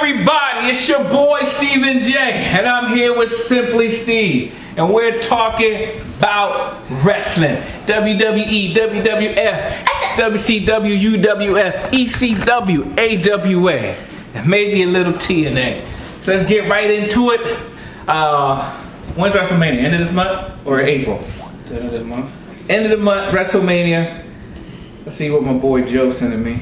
everybody? It's your boy Stephen J, and I'm here with Simply Steve, and we're talking about wrestling. WWE, WWF, WCW, UWF, ECW, AWA, and maybe a little TNA. So let's get right into it. When's WrestleMania? End of this month or April? End of the month. End of the month, WrestleMania. Let's see what my boy Joe sending me.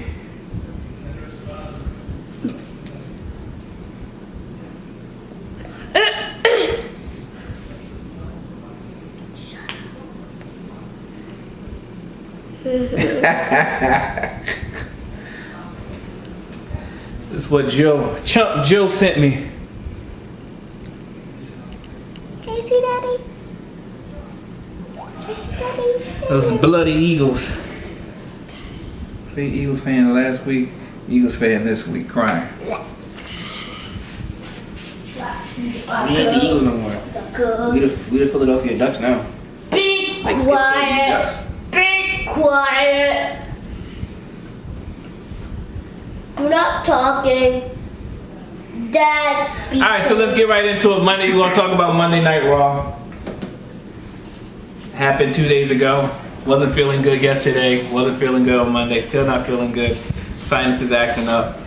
This is what Chump Joe sent me. Casey Daddy. Casey Daddy. Those bloody Eagles. See, Eagles fan last week, Eagles fan this week, crying. We ain't the Eagles no more. We the Philadelphia Ducks now. Be Like quiet. Ducks. Be quiet. We're not talking. Dad. Alright, so let's get right into it. Monday, we're going to talk about Monday Night Raw. Happened 2 days ago. Wasn't feeling good yesterday. Wasn't feeling good on Monday. Still not feeling good. Sinuses acting up.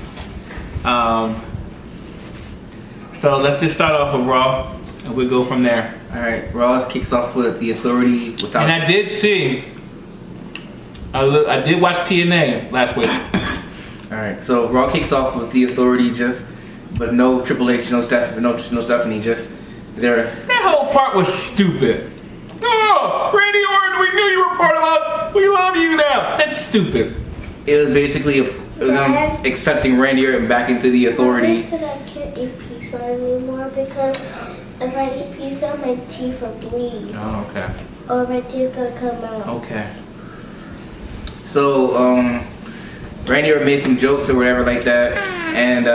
So let's just start off with Raw, and we'll go from there. Alright, Raw kicks off with the Authority without... And I did see... I did watch TNA last week. Alright, so Raw kicks off with the Authority, but no Triple H, no Stephanie, just they're... That whole part was stupid. Oh, Randy Orton, we knew you were part of us. We love you now. That's stupid. It was basically them accepting Randy Orton back into the Authority. I can't eat pizza anymore because if I eat pizza, my teeth will bleed. Oh, okay. Or my teeth will come out. Okay. So, Randy Orton made some jokes or whatever like that, and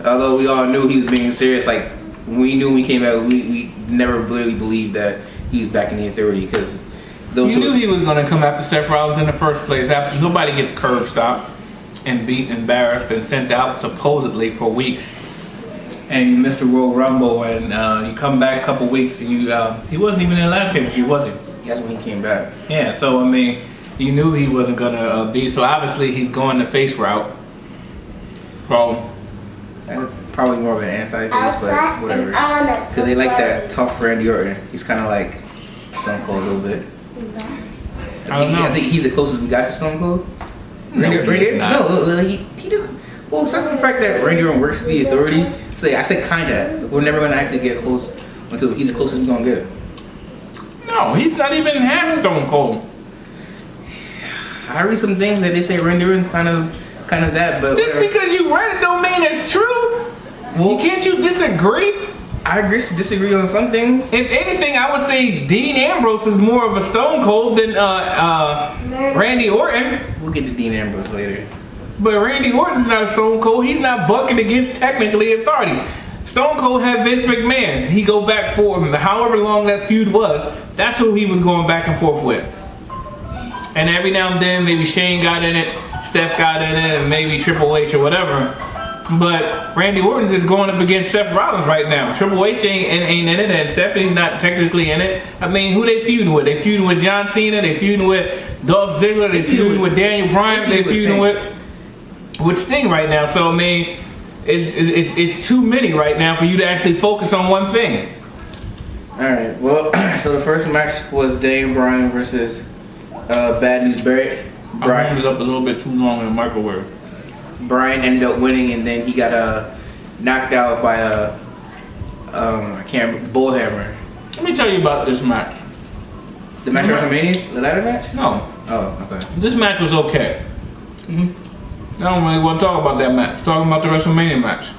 although we all knew he was being serious, like when we knew when he came out, we never really believed that he was back in the Authority because those You knew he was going to come after Seth Rollins in the first place. After nobody gets curb stopped and beat, embarrassed, and sent out supposedly for weeks. And you missed the Royal Rumble, and you come back a couple weeks, and he wasn't even in the last pay-per-view, was he? That's when he came back. Yeah, so I mean, you knew he wasn't going to be, so obviously he's going the face route. So, That's probably more of an anti-face, but whatever. Because they like that tough Randy Orton. He's kind of like Stone Cold a little bit. I think he's the closest we got to Stone Cold. No, he's not. No, he doesn't. Well, except for the fact that Randy Orton works for the Authority. So I said kinda. We're never gonna actually get close until he's the closest we're gonna get. No, he's not even half Stone Cold. I read some things that they say Randy Orton's kind of that, but Just because you read it don't mean it's true. Well, Can't you disagree? I agree to disagree on some things. If anything, I would say Dean Ambrose is more of a Stone Cold than Randy Orton. We'll get to Dean Ambrose later. But Randy Orton's not a Stone Cold. He's not bucking against technically Authority. Stone Cold had Vince McMahon. He go back for however long that feud was. That's who he was going back and forth with. And every now and then, maybe Shane got in it, Steph got in it, and maybe Triple H or whatever. But Randy Orton's is going up against Seth Rollins right now. Triple H ain't in it, and Stephanie's not technically in it. I mean, who they feuding with? They feuding with John Cena. They feuding with Dolph Ziggler. They feuding with Daniel Bryan. They feuding with Sting right now. So I mean, it's too many right now for you to actually focus on one thing. All right. Well, so the first match was Daniel Bryan versus Bad News Barrett. I warmed it up a little bit too long in the microwave. Bryan ended up winning, and then he got knocked out by I can't remember, Bullhammer. Let me tell you about this match. The match at WrestleMania? The ladder match? No. Oh, okay. This match was okay. I don't really want to talk about that match. I'm talking about the WrestleMania match.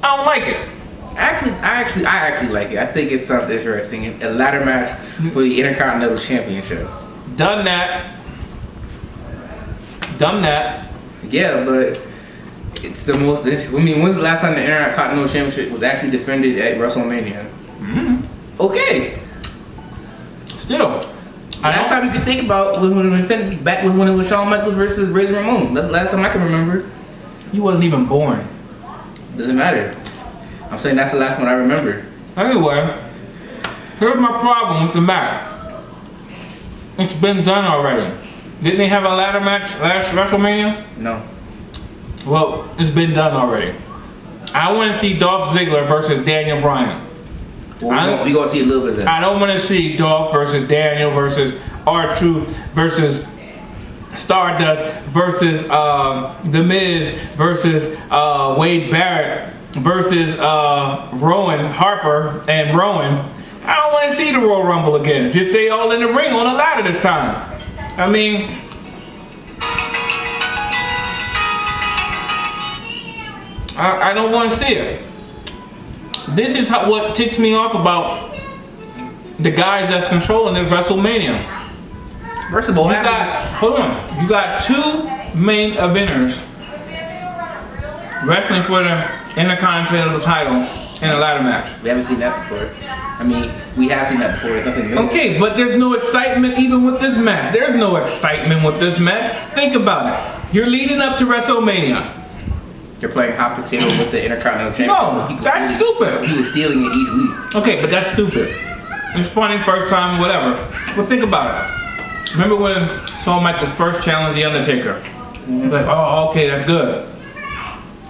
I don't like it. I actually like it. I think it sounds interesting. A ladder match for the Intercontinental Championship. Done that. Yeah, but it's the most interesting. I mean, when's the last time the Intercontinental Championship was actually defended at WrestleMania? Okay. Still. Last time you could think about was when it was back when it was Shawn Michaels versus Razor Ramon. That's the last time I can remember. He wasn't even born. Doesn't matter. I'm saying that's the last one I remember. Anyway, here's my problem with the match. It's been done already. Didn't they have a ladder match last WrestleMania? No. Well, it's been done already. I want to see Dolph Ziggler versus Daniel Bryan. Well, we gonna see a little bit of that. I don't want to see Dolph versus Daniel versus R-Truth versus Stardust versus The Miz versus Wade Barrett versus Rowan Harper and Rowan. I don't want to see the Royal Rumble again. Just stay all in the ring on a ladder this time. I mean, I don't want to see it. This is what ticks me off about the guys that's controlling this WrestleMania. First of all, you got two main eventers wrestling for the Intercontinental title in a ladder match. We haven't seen that before. I mean, we have seen that before. It's nothing new. Okay, but there's no excitement even with this match. There's no excitement with this match. Think about it. You're leading up to WrestleMania. You're playing hot potato with the Intercontinental Champion. No, that's stupid. He was stealing it each week. Okay, but that's stupid. It's funny first time, whatever. But think about it. Remember when Shawn Michaels first challenged The Undertaker? Like, oh, okay, that's good.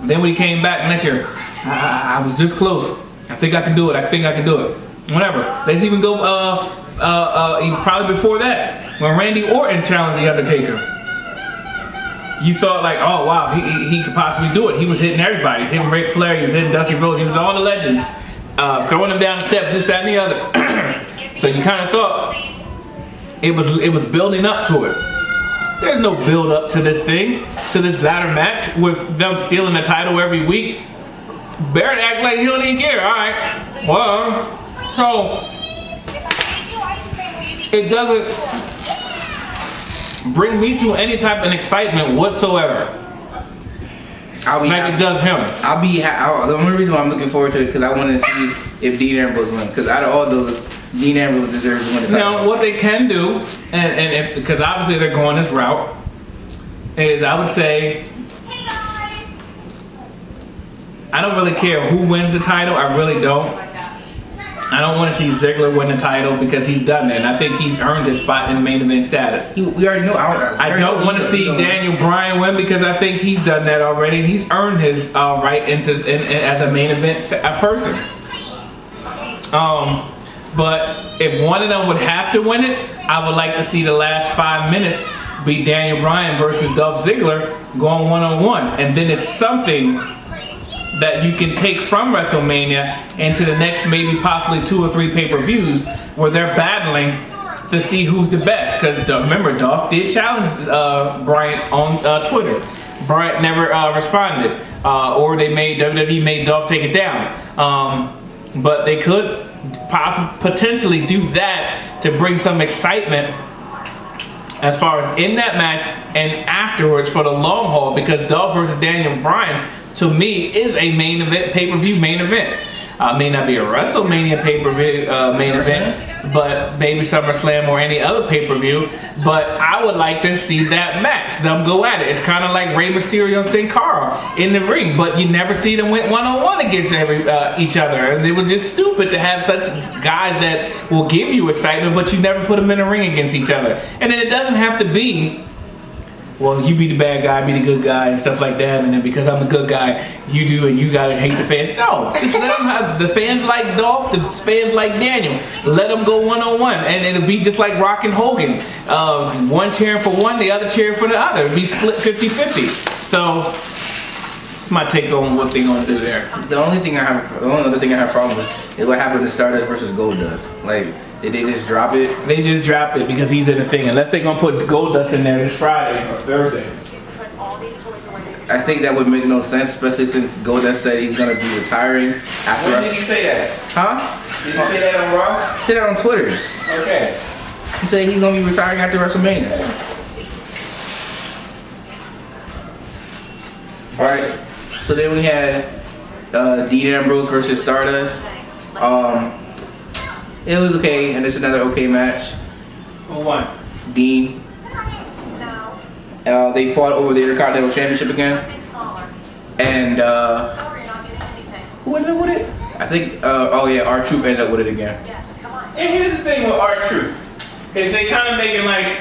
Then when he came back next year, I was this close. I think I can do it. I think I can do it. Whatever. Let's even go probably before that, when Randy Orton challenged The Undertaker. You thought like, oh wow, he could possibly do it. He was hitting everybody. He was hitting Ric Flair, he was hitting Dusty Rhodes, he was all the legends. Throwing them down the steps, this, that, and the other. So you kind of thought it was building up to it. There's no build up to this thing, to this ladder match with them stealing the title every week. Barrett act like he don't even care. All right, well, so it doesn't bring me to any type of excitement whatsoever. Like it does him. The only reason why I'm looking forward to it because I want to see if Dean Ambrose wins. Because out of all those, Dean Ambrose deserves to win the title. Now, what they can do, because obviously they're going this route, is I would say I don't really care who wins the title. I really don't. I don't want to see Ziggler win the title because he's done that, and I think he's earned his spot in main event status. We already know. I don't want to see Daniel Bryan win because I think he's done that already. He's earned his right as a main event person. But if one of them would have to win it, I would like to see the last 5 minutes be Daniel Bryan versus Dolph Ziggler going one-on-one, and then it's something that you can take from WrestleMania into the next maybe possibly 2 or 3 pay-per-views where they're battling to see who's the best. Because remember, Dolph did challenge Bryan on Twitter. Bryan never responded, or WWE made Dolph take it down. But they could potentially do that to bring some excitement as far as in that match and afterwards for the long haul, because Dolph versus Daniel Bryan to me is a main event, pay-per-view main event. May not be a WrestleMania pay-per-view main event, but maybe SummerSlam or any other pay-per-view. But I would like to see that match, them go at it. It's kind of like Rey Mysterio and Sin Cara in the ring, but you never see them went one-on-one against each other. And it was just stupid to have such guys that will give you excitement, but you never put them in the ring against each other. And then it doesn't have to be, well, you be the bad guy, I be the good guy, and stuff like that, and then because I'm the good guy, you do, and you gotta hate the fans. No, just let them have, the fans like Dolph, the fans like Daniel, let them go one-on-one, and it'll be just like Rock and Hogan. One cheering for one, the other cheering for the other. It'll be split 50-50. So, that's my take on what they're gonna do there. The only other thing I have problem with is what happened to Stardust versus Goldust. Like, did they just drop it? They just dropped it because he's in the thing. Unless they're going to put Goldust in there this Friday or Thursday. I think that would make no sense, especially since Goldust said he's going to be retiring after When did he say that? Huh? Did he say that on Raw? He said that on Twitter. Okay. He said he's going to be retiring after WrestleMania. Alright. So then we had Dean Ambrose versus Stardust. It was okay, and it's another okay match. Who won? Dean. They fought over the Intercontinental Championship again. And who ended up with it? I think. Oh yeah, R-Truth ended up with it again. And here's the thing with R-Truth, is they kind of making like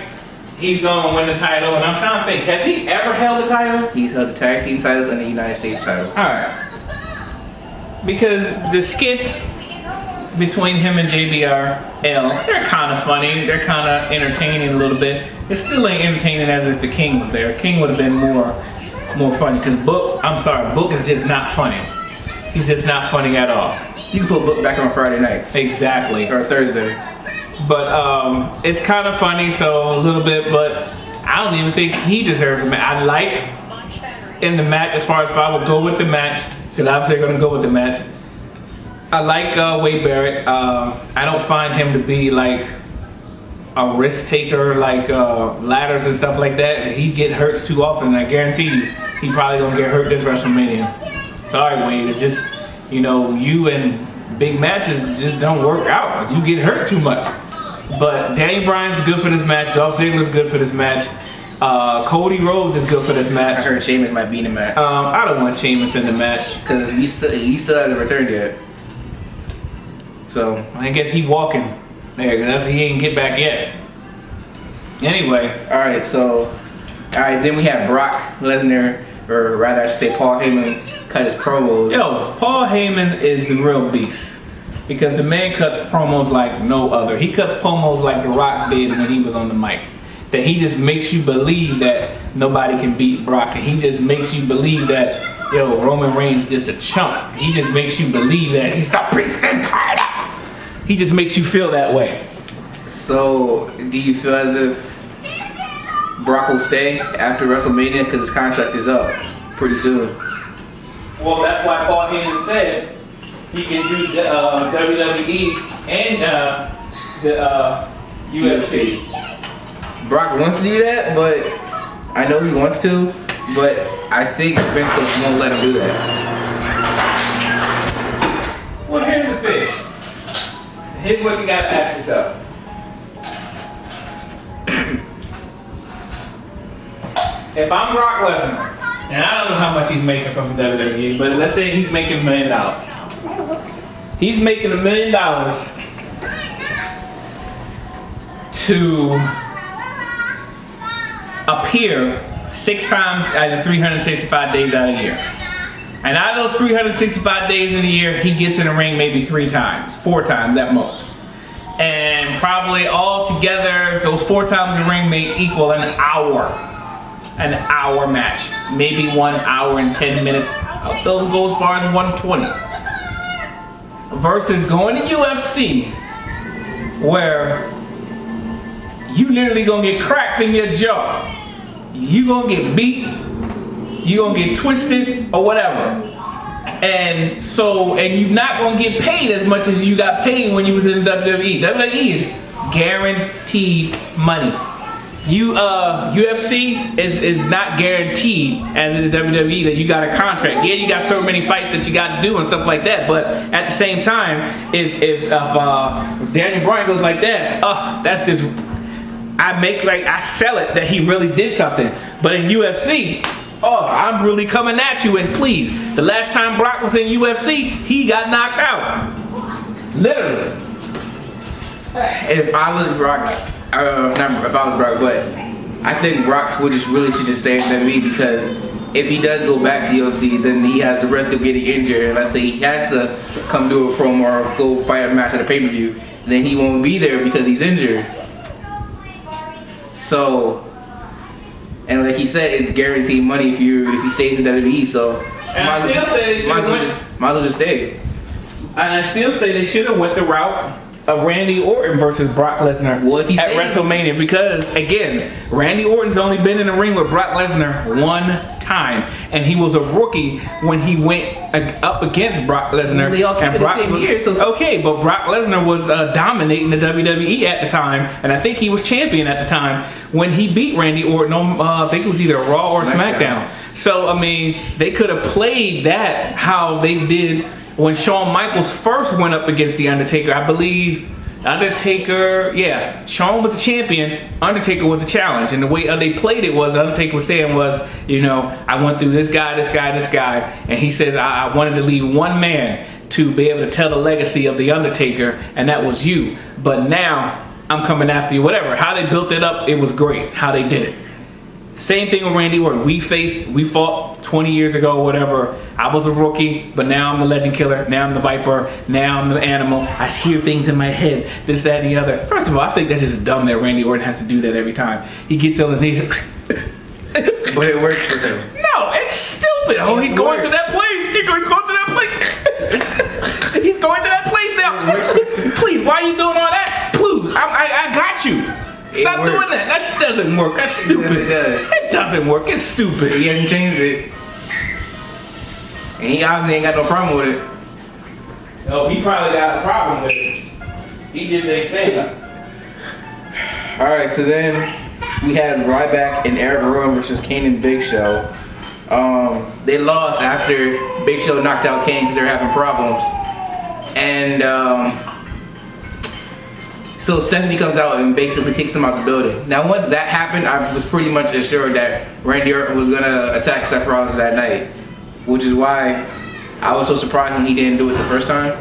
he's going to win the title, and I'm trying to think, has he ever held the title? He's held the tag team titles and the United States title. All right. Because the skits between him and JBR L, they're kind of funny. They're kind of entertaining a little bit. It still ain't entertaining as if the King was there. King would have been more funny. Because Book is just not funny. He's just not funny at all. You can put Book back on Friday nights. Exactly. Or Thursday. But it's kind of funny, so a little bit. But I don't even think he deserves a match. I like in the match, as far as if I would go with the match, because obviously they're going to go with the match. I like Wade Barrett. I don't find him to be like a risk taker, like ladders and stuff like that. He get hurt too often. I guarantee you, he probably gonna get hurt this WrestleMania. Sorry, Wade. It just, you and big matches just don't work out. You get hurt too much. But Daniel Bryan's good for this match. Dolph Ziggler's good for this match. Cody Rhodes is good for this match. I heard Sheamus might be in the match. I don't want Sheamus in the match because he still hasn't returned yet. So I guess he walking there because he ain't get back yet. Anyway. Alright, then we have Brock Lesnar, or rather I should say Paul Heyman, cut his promos. Yo, Paul Heyman is the real beast. Because the man cuts promos like no other. He cuts promos like The Rock did when he was on the mic. That he just makes you believe that nobody can beat Brock. And he just makes you believe that, Roman Reigns is just a chump. He just makes you believe that he's the priest incarnate. He just makes you feel that way. So, do you feel as if Brock will stay after WrestleMania because his contract is up pretty soon? Well, that's why Paul Heyman said he can do WWE and the UFC. Brock wants to do that, but I know he wants to, but I think Vince won't let him do that. Well, here's the thing. Here's what you gotta ask yourself. If I'm Brock Lesnar, and I don't know how much he's making from the WWE, but let's say he's making $1 million. He's making $1 million to appear 6 times out of 365 days out of the year. And out of those 365 days in a year, he gets in the ring maybe 3 times, 4 times at most. And probably all together, those 4 times in the ring may equal an hour match. Maybe 1 hour and 10 minutes. Those go as far as 120. Versus going to UFC, where you literally gonna get cracked in your jaw. You gonna get beat. You gonna get twisted or whatever. And you're not gonna get paid as much as you got paid when you was in WWE. WWE is guaranteed money. UFC is not guaranteed as is WWE that you got a contract. Yeah, you got so many fights that you got to do and stuff like that. But at the same time, if Daniel Bryan goes like that, that's just I sell it that he really did something. But in UFC, I'm really coming at you. And please, the last time Brock was in UFC, he got knocked out. Literally. If I was Brock. Not if I was Brock, but I think Brock should just stay in WWE because if he does go back to UFC, then he has the risk of getting injured. And let's say he has to come do a promo or go fight a match at a pay-per-view, then he won't be there because he's injured. So, and like he said, it's guaranteed money if he stays in WWE. So, might as well just stay. And I still say they should have went the route of Randy Orton versus Brock Lesnar at WrestleMania, because again, Randy Orton's only been in the ring with Brock Lesnar 1 time, and he was a rookie when he went up against Brock Lesnar. They all came in the same year, okay, but Brock Lesnar was dominating the WWE at the time, and I think he was champion at the time when he beat Randy Orton on I think it was either Raw or SmackDown. So I mean, they could have played that how they did when Shawn Michaels first went up against The Undertaker. I believe Undertaker, yeah, Shawn was the champion, Undertaker was the challenge, and the way they played it was, Undertaker was saying was, you know, I went through this guy, and he says I wanted to leave one man to be able to tell the legacy of the Undertaker, and that was you. But now I'm coming after you. Whatever, how they built it up, it was great. How they did it. Same thing with Randy Orton. We fought 20 years ago, whatever. I was a rookie, but now I'm the legend killer. Now I'm the Viper. Now I'm the animal. I hear things in my head, this, that, and the other. First of all, I think that's just dumb that Randy Orton has to do that every time. He gets on his knees. But it works for him. No, it's stupid. Oh, he's going to that place. He's going to that place. He's going to that place now. Please, why are you doing all that? Please, I got you. Stop doing that. That doesn't work. That's stupid. It does. It doesn't work. It's stupid. He hasn't changed it. And he obviously ain't got no problem with it. No, he probably got a problem with it. He just ain't saying that. Alright, so then we had Ryback and Eric Rowan versus Kane and Big Show. They lost after Big Show knocked out Kane because they were having problems. And so Stephanie comes out and basically kicks him out the building. Now once that happened, I was pretty much assured that Randy Orton was gonna attack Seth Rollins that night, which is why I was so surprised when he didn't do it the first time.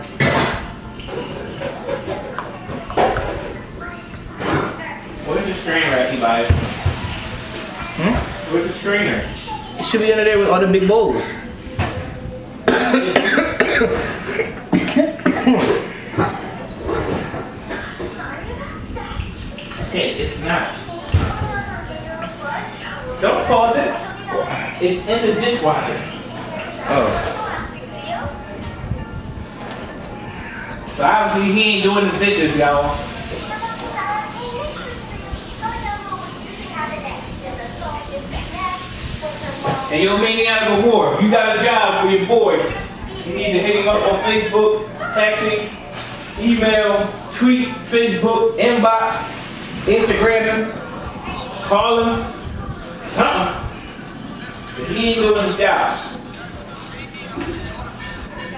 Where's the strainer at, Eli? Where's the strainer? It should be under there with all the big bowls. Okay, it's not. Don't pause it. It's in the dishwasher. Oh. So obviously he ain't doing the dishes, y'all. And yo, Maniac Award, if you got a job for your boy, you need to hit him up on Facebook, text him, email, tweet, Facebook, inbox, Instagram him, call him, something. But he ain't doing his job.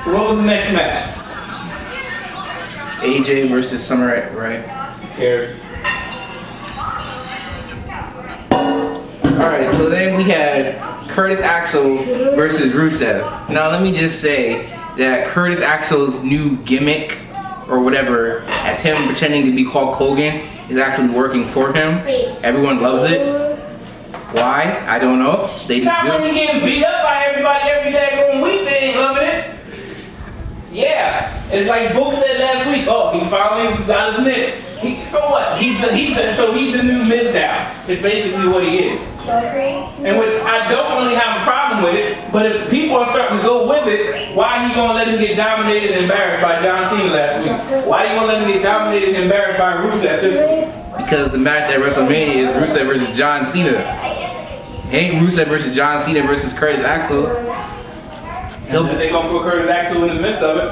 So what was the next match? AJ versus Summer Rae, right? Who cares? Alright, so then we had Curtis Axel versus Rusev. Now let me just say that Curtis Axel's new gimmick, or whatever, as him pretending to be Hulk Hogan, is actually working for him. Everyone loves it. Why? I don't know. They just do. Not when you're getting beat up by everybody every daggone week, they ain't loving it. Yeah, it's like Book said last week. Oh, he finally got his niche. So what? He's the new Mizdow. It's basically what he is. And I don't really have a problem with it, but if people are starting to go with it, why are you gonna let him get dominated and embarrassed by John Cena last week? Why are you gonna let him get dominated and embarrassed by Rusev this week? Because the match at WrestleMania is Rusev versus John Cena. Ain't Rusev versus John Cena versus Curtis Axel. They gonna put Curtis Axel in the midst of it.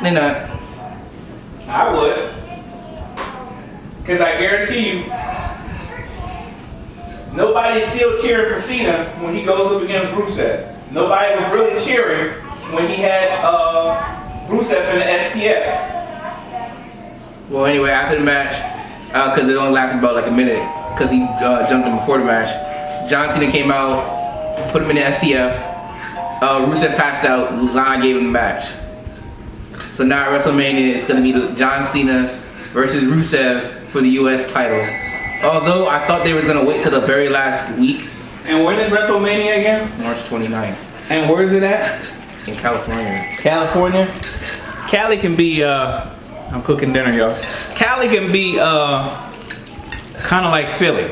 They not. I would. Because I guarantee you, nobody's still cheering for Cena when he goes up against Rusev. Nobody was really cheering when he had Rusev in the STF. Well, anyway, after the match, because it only lasted about like a minute, because he jumped him before the match, John Cena came out, put him in the STF. Rusev passed out, Lana gave him the match. So now at WrestleMania, it's going to be John Cena versus Rusev for the US title. Although I thought they were going to wait till the very last week. And when is WrestleMania again? March 29th. And where is it at? In California. California? Cali can be, I'm cooking dinner, y'all. Cali can be kind of like Philly.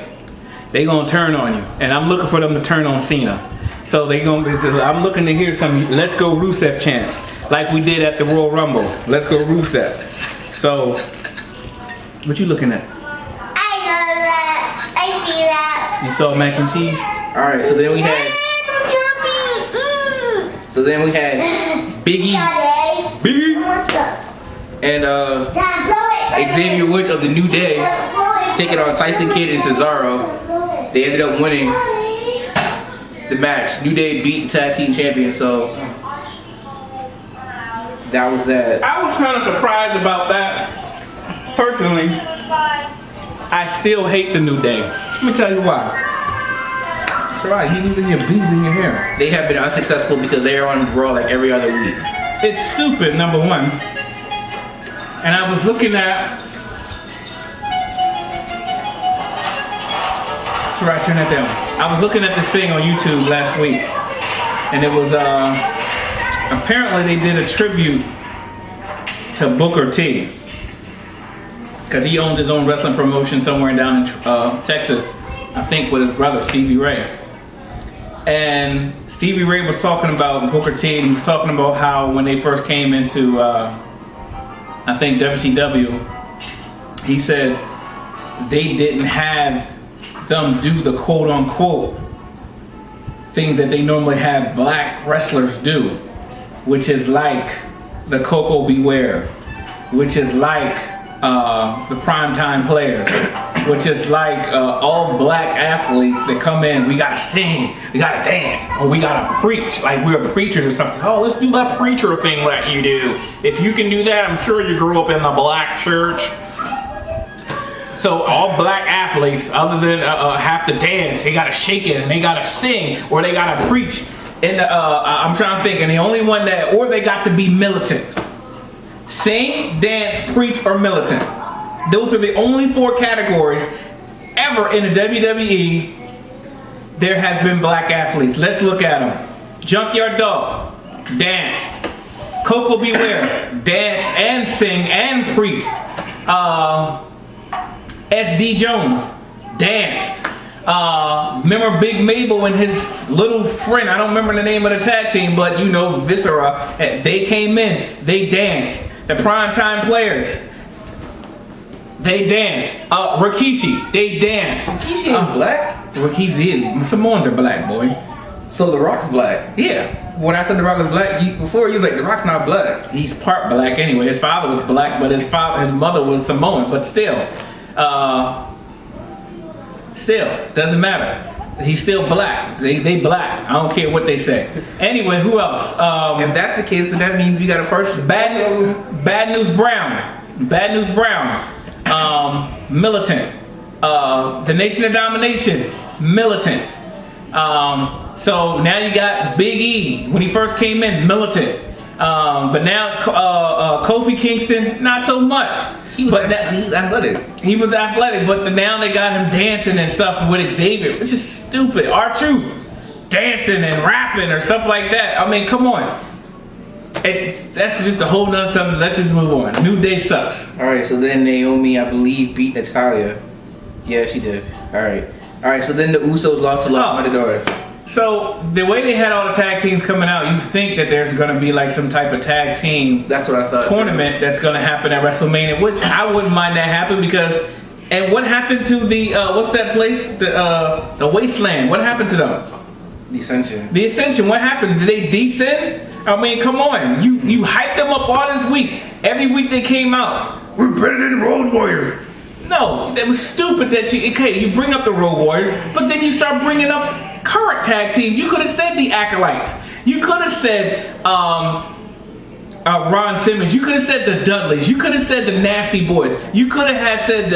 They gonna turn on you. And I'm looking for them to turn on Cena. So they gonna be, I'm looking to hear some "Let's Go Rusev" chants, like we did at the Royal Rumble. Let's go Rusev. So, what you looking at? I know that. I see that. You saw mac and cheese? Alright, so then we had Biggie What's up? and Xavier Woods of the New Day taking on Tyson Kidd and Cesaro. They ended up winning the match. New Day beat the tag team champion, so that was that. I was kind of surprised about that. personally, I still hate the New Day. Let me tell you why. That's right, you're using your beads in your hair. They have been unsuccessful because they are on Raw like every other week. It's stupid, number one. And I was looking at... That's right, turn that down. I was looking at this thing on YouTube last week. And it was, apparently they did a tribute to Booker T. Because he owned his own wrestling promotion somewhere down in Texas. I think with his brother, Stevie Ray. And Stevie Ray was talking about Booker T, and he was talking about how when they first came into, I think, WCW, he said they didn't have them do the quote-unquote things that they normally have black wrestlers do, which is like the Coco Beware, which is like the primetime players, which is like all black athletes that come in. We gotta sing, we gotta dance, or we gotta preach like we're preachers or something. Oh, let's do that preacher thing that you do. If you can do that, I'm sure you grew up in the black church. So all black athletes, other than have to dance, they gotta shake it and they gotta sing or they gotta preach. And I'm trying to think, and the only one that, or they got to be militant. Sing, dance, preach, or militant. Those are the only 4 categories ever in the WWE. There has been black athletes. Let's look at them. Junkyard Dog, danced. Coco Beware, danced and sing and preached. SD Jones, danced. Remember Big Mabel and his little friend, I don't remember the name of the tag team, but you know, Viscera, they came in, they danced. The primetime players, they danced. Rikishi, they danced. Rikishi ain't black? Rikishi is. Samoans are black, boy. So The Rock's black? Yeah. When I said The Rock was black, before he was like, The Rock's not black. He's part black anyway. His father was black, but his mother was Samoan, but still, doesn't matter. He's still black. They black. I don't care what they say. Anyway, who else? If that's the case, then that means we got a person. Bad News Brown. Bad News Brown. Militant. The Nation of Domination. Militant. So now you got Big E. When he first came in, militant. But now Kofi Kingston, not so much. He was athletic. He was athletic, but now they got him dancing and stuff with Xavier, which is stupid. R-Truth dancing and rapping or stuff like that. I mean, come on. That's just a whole nother something. Let's just move on. New Day sucks. All right, so then Naomi, I believe, beat Natalya. Yeah, she did. All right, so then the Usos lost to Los Matadores. So the way they had all the tag teams coming out, you think that there's going to be like some type of tag team that's what I thought tournament that's going to happen at WrestleMania, which I wouldn't mind that happen because. And what happened to the what's that place? The Wasteland. What happened to them? The Ascension. The Ascension. What happened? Did they descend? I mean, come on. You hyped them up all this week. Every week they came out. We're better than Road Warriors. No, that was stupid that you bring up the Road Warriors, but then you start bringing up current tag teams. You could have said the Acolytes. You could have said Ron Simmons. You could have said the Dudleys. You could have said the Nasty Boys. You could have said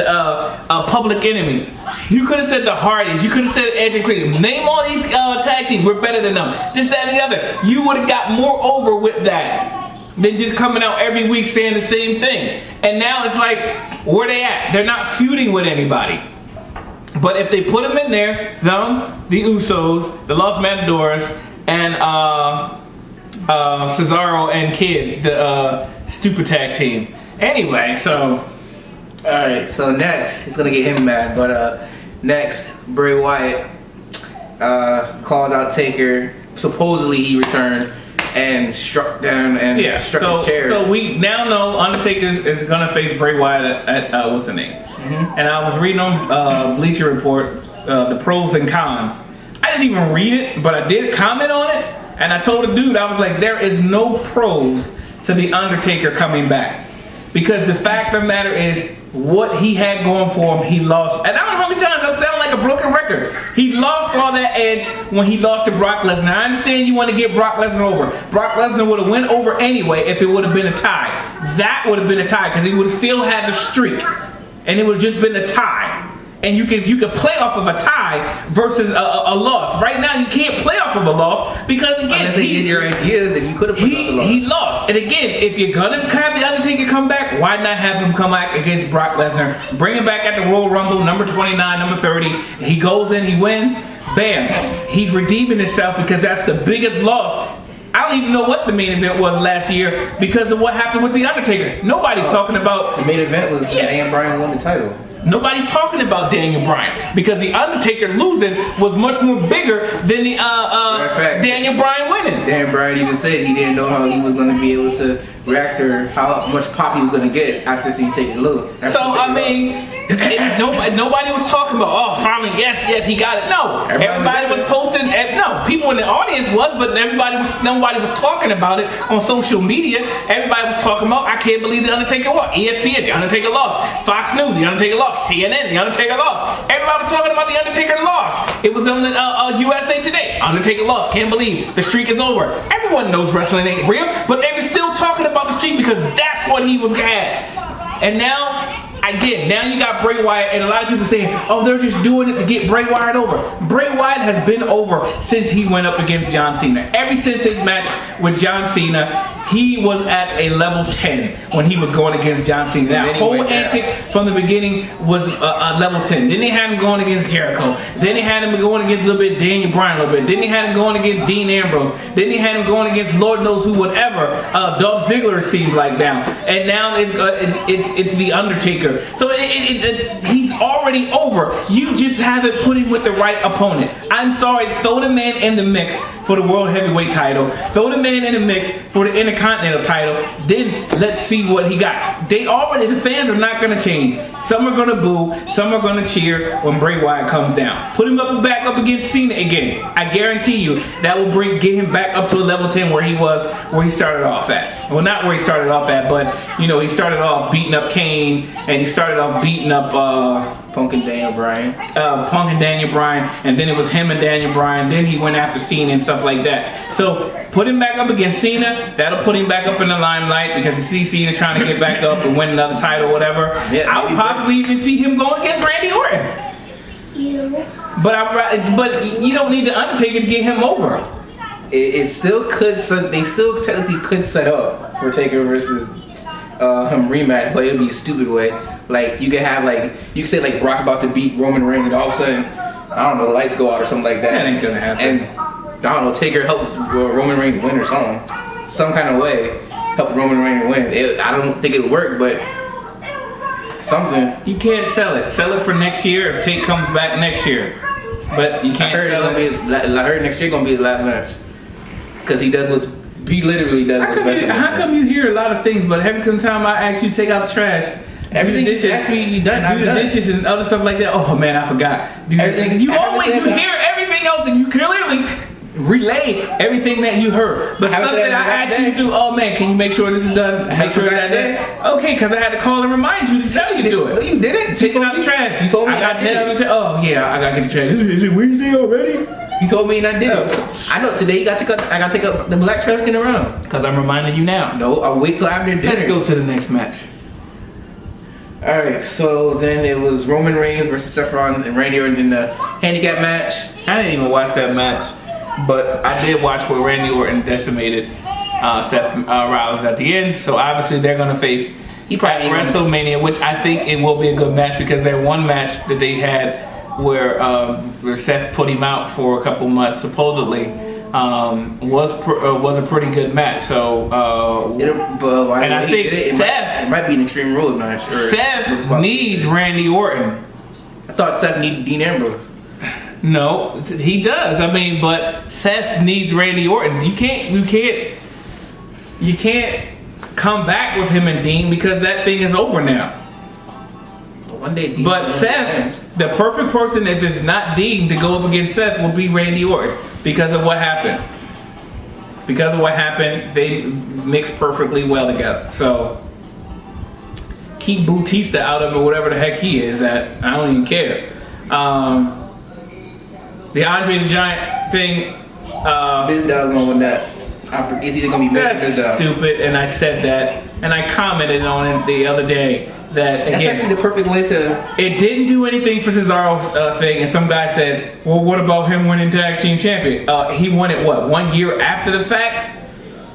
Public Enemy. You could have said the Hardys. You could have said Edge and Creed. Name all these tag teams. We're better than them. This, that, and the other. You would have got more over with that than just coming out every week saying the same thing. And now it's like, where they at? They're not feuding with anybody. But if they put them in there, the Usos, the Los Matadores, and Cesaro and Kid, the stupid tag team. Anyway, so. Alright, so next, it's gonna get him mad, but next, Bray Wyatt calls out Taker. Supposedly he returned and struck down and struck his chair. So we now know Undertaker is gonna face Bray Wyatt at what's the name? Mm-hmm. And I was reading on Bleacher Report the pros and cons. I didn't even read it, but I did comment on it, and I told the dude, I was like, there is no pros to the Undertaker coming back, because the fact of the matter is what he had going for him, he lost. And I don't know how many times I'm sounding like a broken record. He lost all that edge when he lost to Brock Lesnar. I understand you want to get Brock Lesnar over. Brock Lesnar would have went over anyway if it would have been a tie. That would have been a tie because he would have still had the streak, and it would have just been a tie. And you could play off of a tie versus a loss. Right now, you can't play off of a loss because again, your idea that you could have played off the loss. He lost. And again, if you're gonna have the Undertaker come back, why not have him come back against Brock Lesnar? Bring him back at the Royal Rumble, number 29, number 30. He goes in, he wins. Bam. He's redeeming himself because that's the biggest loss. I don't even know what the main event was last year because of what happened with the Undertaker. Nobody's talking about the main event was Daniel Bryan won the title. Nobody's talking about Daniel Bryan because the Undertaker losing was much more bigger than the Daniel Bryan winning. Daniel Bryan even said he didn't know how he was going to be able to react or how much pop he was going to get after seeing Taker lose. So I mean, nobody was talking about, oh, finally, yes, he got it. No, everybody was posting. No, people in the audience was, but nobody was talking about it on social media. Everybody was talking about, I can't believe the Undertaker won. ESPN, the Undertaker lost. Fox News, the Undertaker lost. CNN, the Undertaker lost. Everybody was talking about the Undertaker lost. It was on the USA Today. Undertaker lost. Can't believe the streak is over. Everyone knows wrestling ain't real, but they were still talking about the streak because that's what he was at. And now you got Bray Wyatt, and a lot of people saying, oh, they're just doing it to get Bray Wyatt over. Bray Wyatt has been over since he went up against John Cena. Ever since his match with John Cena, he was at a level 10 when he was going against John Cena. That whole antic from the beginning was a level 10. Then they had him going against Jericho. Then they had him going against a little bit Daniel Bryan a little bit. Then they had him going against Dean Ambrose. Then they had him going against Lord knows who, whatever. Dolph Ziggler seems like now. And now it's the Undertaker. So he's already over. You just haven't put him with the right opponent. I'm sorry. Throw the man in the mix for the World Heavyweight title. Throw the man in the mix for the Intercontinental title. Then let's see what he got. The fans are not going to change. Some are going to boo. Some are going to cheer when Bray Wyatt comes down. Put him back up against Cena again. I guarantee you that will get him back up to a level 10 where he started off at. Well, not where he started off at, but he started off beating up Kane, and he started off beating up Punk and Daniel Bryan. And then it was him and Daniel Bryan. Then he went after Cena and stuff like that. So put him back up against Cena. That'll put him back up in the limelight because you see Cena trying to get back up and win another title, whatever. Yeah, I would possibly even see him going against Randy Orton. But you don't need the Undertaker to get him over. It still could. They still technically could set up for Taker versus him rematch, but it would be a stupid way. Like you could say like Brock's about to beat Roman Reigns, and all of a sudden, I don't know, the lights go out or something like that. That ain't gonna happen. And I don't know, Taker helps Roman Reigns win or something, some kind of way, help Roman Reigns win. I don't think it'll work, but something. You can't sell it. Sell it for next year if Tate comes back next year. But you can't sell it. I heard next year gonna be his last match because he literally does what's best. How come you hear a lot of things, but every time I ask you to take out the trash, everything you ask me, you done. Do the dishes and other stuff like that. Oh man, I forgot. You hear everything else, and you clearly relay everything that you heard. But stuff that I asked you to do, oh man, can you make sure this is done? Make sure that. Okay, because I had to call and remind you to tell you to do it. No, you didn't. Taking out the trash. You told me I got to take out the trash. Oh yeah, I got to get the trash. Is it Wednesday already? You told me and I did it. I know today I got to take up the black trash can around. Because I'm reminding you now. No, I'll wait till after dinner. Let's go to the next match. Alright, so then it was Roman Reigns versus Seth Rollins and Randy Orton in the handicap match. I didn't even watch that match, but I did watch where Randy Orton decimated Seth Rollins at the end. So obviously they're going to face at WrestleMania, which I think it will be a good match because their one match that they had where Seth put him out for a couple months supposedly was a pretty good match. So and I think Seth, it might be an Extreme Rules match. Seth needs Randy Orton. I thought Seth needed Dean Ambrose. No, he does. I mean, but Seth needs Randy Orton. You can't come back with him and Dean because that thing is over now. One day, Dean. But Seth, the perfect person if it's not Dean to go up against Seth will be Randy Orton because of what happened. Because of what happened, they mix perfectly well together. So keep Bautista out of it, whatever the heck he is at. I don't even care. The Andre the Giant thing. Biz Dog going with that. It's either gonna be better than Biz Dog. Stupid, and I said that, and I commented on it the other day that again, that's actually the perfect way to. It didn't do anything for Cesaro's thing, and some guy said, "Well, what about him winning tag team champion? He won it 1 year after the fact."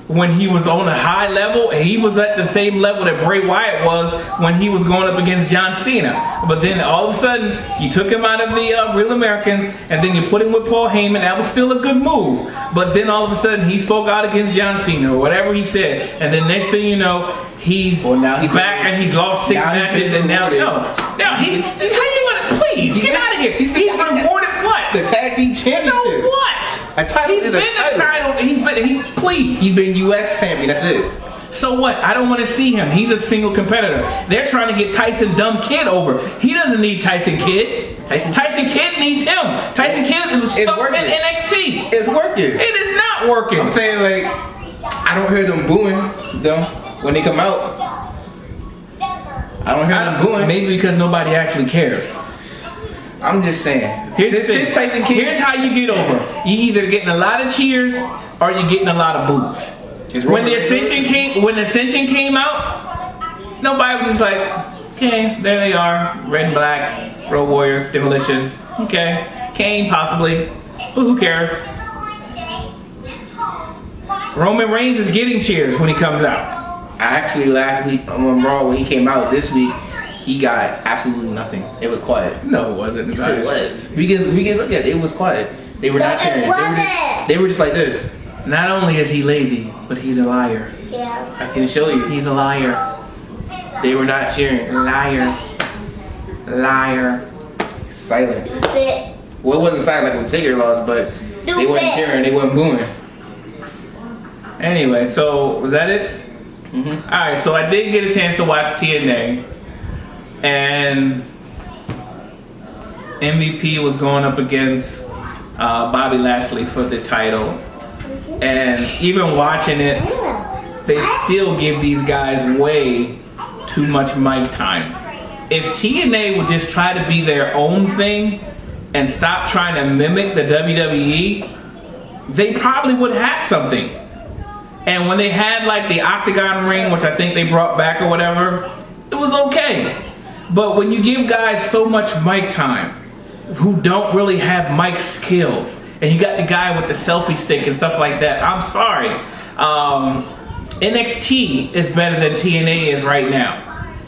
When he was on a high level, he was at the same level that Bray Wyatt was when he was going up against John Cena. But then all of a sudden, you took him out of the Real Americans, and then you put him with Paul Heyman. That was still a good move. But then all of a sudden, he spoke out against John Cena or whatever he said. And then next thing you know, he's back and he's lost 6 matches. And now he's how you want to please get out of here? He's rewarded what? The tag team championship. So what? A title He's is been a title. Please. He's been U.S. champion. That's it. So what? I don't want to see him. He's a single competitor. They're trying to get Tyson Dumb Kid over. He doesn't need Tyson Kid. Tyson Kid needs him. Tyson Kid was stuck in NXT. It's working. It is not working. I'm saying, like, I don't hear them booing though when they come out. I don't hear them booing. Maybe because nobody actually cares. I'm just saying. Here's Tyson Kid. Here's how you get over. You either getting a lot of cheers or you're getting a lot of boos. When the Ascension came out, nobody was just like, okay, there they are, red and black, Road Warriors, Demolition, okay, Kane possibly, but who cares? Roman Reigns is getting cheers when he comes out. Actually, last week on Raw when he came out, this week he got absolutely nothing. It was quiet. No, it wasn't. Yes, it was. We can look at it. It was quiet. They were not cheering. They were just like this. Not only is he lazy, but he's a liar. Yeah. I can show you. He's a liar. They were not cheering. Liar. Silent. Stupid. Well, it wasn't silent like when Taker lost, but they wasn't cheering. They wasn't booing. Anyway, so was that it? Mm-hmm. All right. So I did get a chance to watch TNA, and MVP was going up against Bobby Lashley for the title. And even watching it, they still give these guys way too much mic time. If TNA would just try to be their own thing and stop trying to mimic the WWE, they probably would have something. And when they had like the Octagon ring, which I think they brought back or whatever, it was okay. But when you give guys so much mic time who don't really have mic skills, and you got the guy with the selfie stick and stuff like that, I'm sorry. NXT is better than TNA is right now.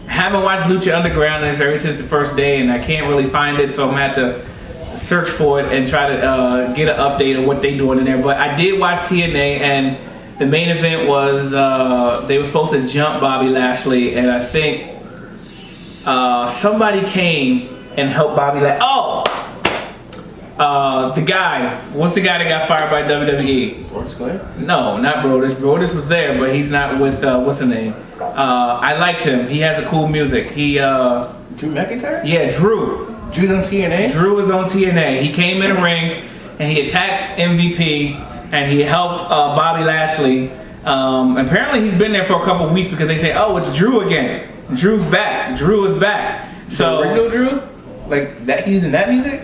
I haven't watched Lucha Underground ever since the first day, and I can't really find it, so I'm going to have to search for it and try to get an update of what they're doing in there. But I did watch TNA, and the main event was they were supposed to jump Bobby Lashley, and I think somebody came and helped Bobby Lashley. The guy. What's the guy that got fired by WWE? Brodus Clay? No, not Brodus. Brodus was there, but he's not with, what's his name? I liked him. He has a cool music. Drew McIntyre? Yeah, Drew. Drew's on TNA? Drew was on TNA. He came in the ring, and he attacked MVP, and he helped Bobby Lashley. Apparently, he's been there for a couple of weeks because they say, oh, it's Drew again. Drew's back. Drew is back. So, the original Drew? Like, that he's using that music?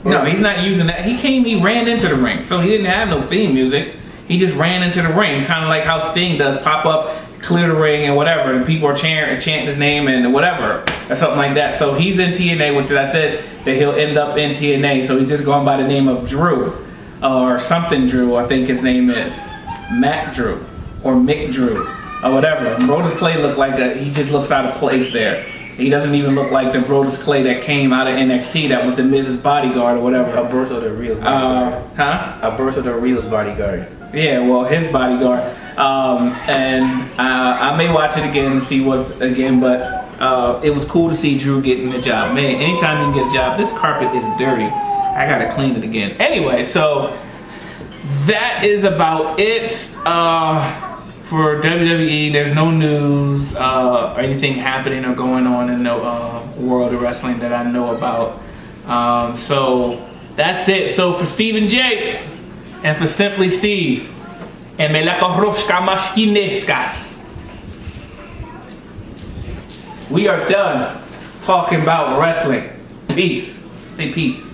No, he's not using that. He ran into the ring, so he didn't have no theme music. He just ran into the ring, kind of like how Sting does, pop up, clear the ring, and whatever, and people are chanting his name and whatever, or something like that. So he's in TNA, which I said that he'll end up in TNA, so he's just going by the name of Drew, or something Drew, I think his name is. Matt Drew, or Mick Drew, or whatever. Brodus Clay looked like that. He just looks out of place there. He doesn't even look like the Brodus Clay that came out of NXT that was the Miz's bodyguard or whatever. Alberto Del Rio's bodyguard. Alberto Del Rio's bodyguard. Yeah, well, his bodyguard. And I may watch it again and see but it was cool to see Drew getting the job. Man, anytime you can get a job, this carpet is dirty. I gotta clean it again. Anyway, so that is about it. For WWE, there's no news or anything happening or going on in the world of wrestling that I know about. So that's it. So for Stephen J. and for Simply Steve and Melaka Hroshka Mashkineskas, We are done talking about wrestling. Peace. Say peace.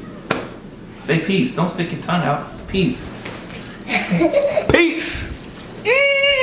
Say peace. Don't stick your tongue out. Peace. Peace.